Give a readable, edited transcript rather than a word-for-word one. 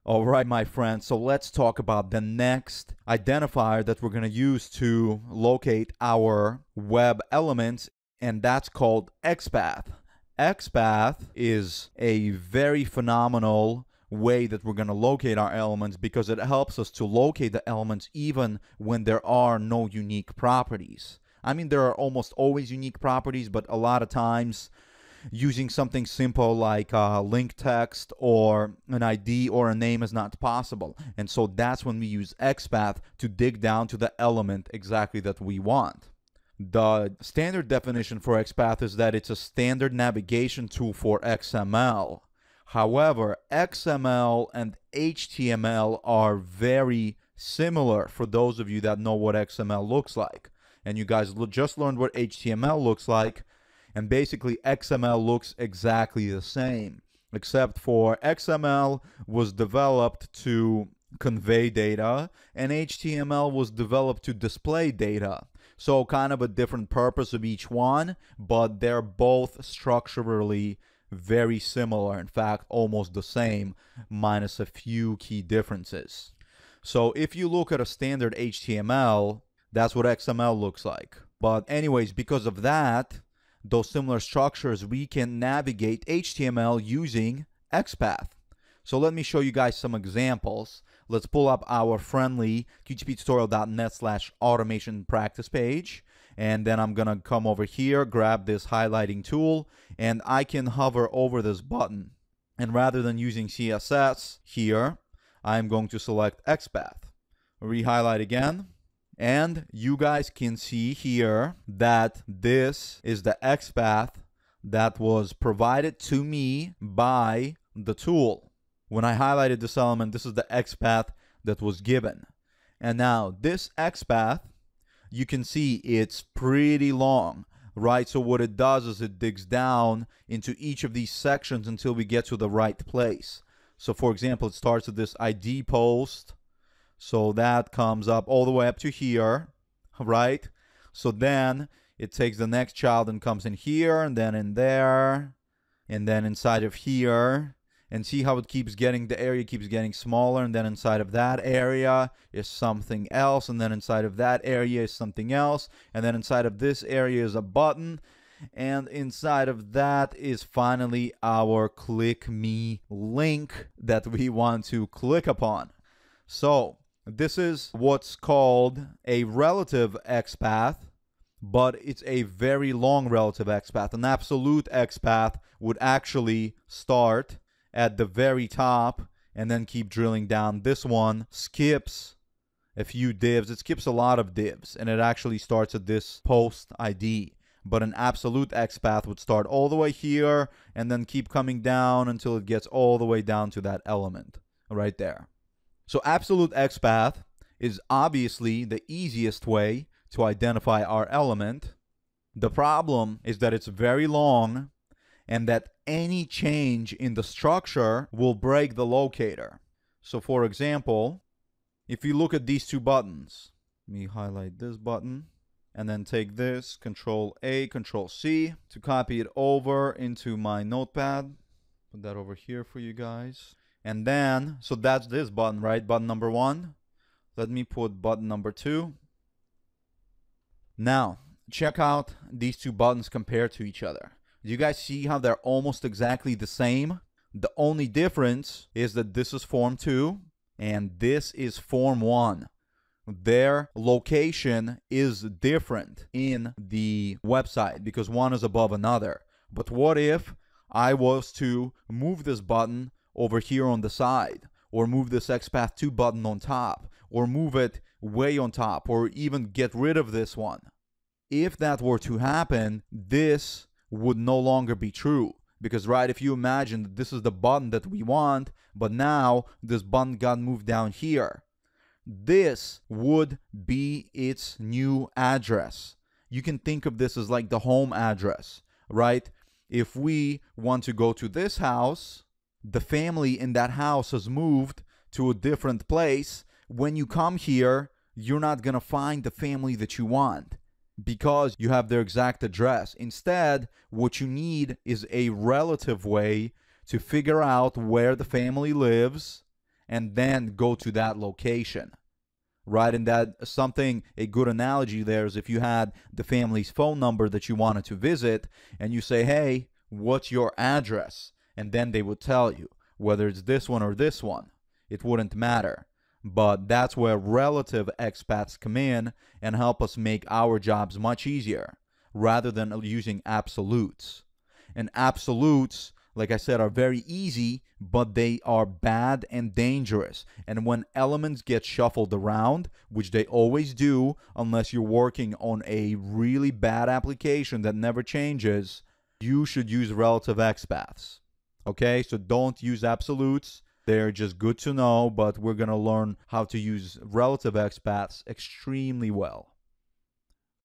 All right, my friends, so let's talk about the next identifier that we're going to use to locate our web elements, and that's called XPath. XPath is a very phenomenal way that we're going to locate our elements because it helps us to locate the elements even when there are no unique properties. I mean, there are almost always unique properties, but a lot of times using something simple like link text or an ID or a name is not possible. And so that's when we use XPath to dig down to the element exactly that we want. The standard definition for XPath is that it's a standard navigation tool for XML. However, XML and HTML are very similar for those of you that know what XML looks like. And you guys just learned what HTML looks like. And basically, XML looks exactly the same, except for XML was developed to convey data, and HTML was developed to display data. So kind of a different purpose of each one, but they're both structurally very similar. In fact, almost the same, minus a few key differences. So if you look at a standard HTML, that's what XML looks like. But anyways, because of that, those similar structures, we can navigate HTML using XPath. So let me show you guys some examples. Let's pull up our friendly qtptutorial.net/automation practice page. And then I'm going to come over here, grab this highlighting tool, and I can hover over this button. And rather than using CSS here, I'm going to select XPath. Rehighlight again. And you guys can see here that this is the XPath that was provided to me by the tool. When I highlighted this element, this is the XPath that was given. And now this XPath, you can see it's pretty long, right? So what it does is it digs down into each of these sections until we get to the right place. So for example, it starts with this ID post. So that comes up all the way up to here, right? So then it takes the next child and comes in here and then in there and then inside of here. And see how it keeps getting, the area keeps getting smaller, and then inside of that area is something else, and then inside of that area is something else, and then inside of this area is a button, and inside of that is finally our click me link that we want to click upon. So this is what's called a relative XPath, but it's a very long relative XPath. An absolute XPath would actually start at the very top and then keep drilling down. This one skips a few divs. It skips a lot of divs, and it actually starts at this post ID. But an absolute XPath would start all the way here and then keep coming down until it gets all the way down to that element right there. So absolute XPath is obviously the easiest way to identify our element. The problem is that it's very long and that any change in the structure will break the locator. So for example, if you look at these two buttons, let me highlight this button and then take this, Control A, Control C to copy it over into my notepad. Put that over here for you guys. And then, so that's this button, right? Button number 1. Let me put button number 2. Now, check out these two buttons compared to each other. Do you guys see how they're almost exactly the same? The only difference is that this is form 2 and this is form 1. Their location is different in the website because one is above another. But what if I was to move this button over here on the side, or move this XPath 2 button on top, or move it way on top, or even get rid of this one? If that were to happen, this would no longer be true. Because, right, if you imagine that this is the button that we want, but now this button got moved down here, this would be its new address. You can think of this as like the home address, right? If we want to go to this house, the family in that house has moved to a different place. When you come here, you're not going to find the family that you want, because you have their exact address. Instead, what you need is a relative way to figure out where the family lives and then go to that location. Right? And that a good analogy there is if you had the family's phone number that you wanted to visit, and you say, hey, what's your address? And then they would tell you whether it's this one or this one. It wouldn't matter. But that's where relative XPaths come in and help us make our jobs much easier rather than using absolutes. And absolutes, like I said, are very easy, but they are bad and dangerous. And when elements get shuffled around, which they always do unless you're working on a really bad application that never changes, you should use relative XPaths. Okay, so don't use absolutes. They're just good to know, but we're going to learn how to use relative XPaths extremely well.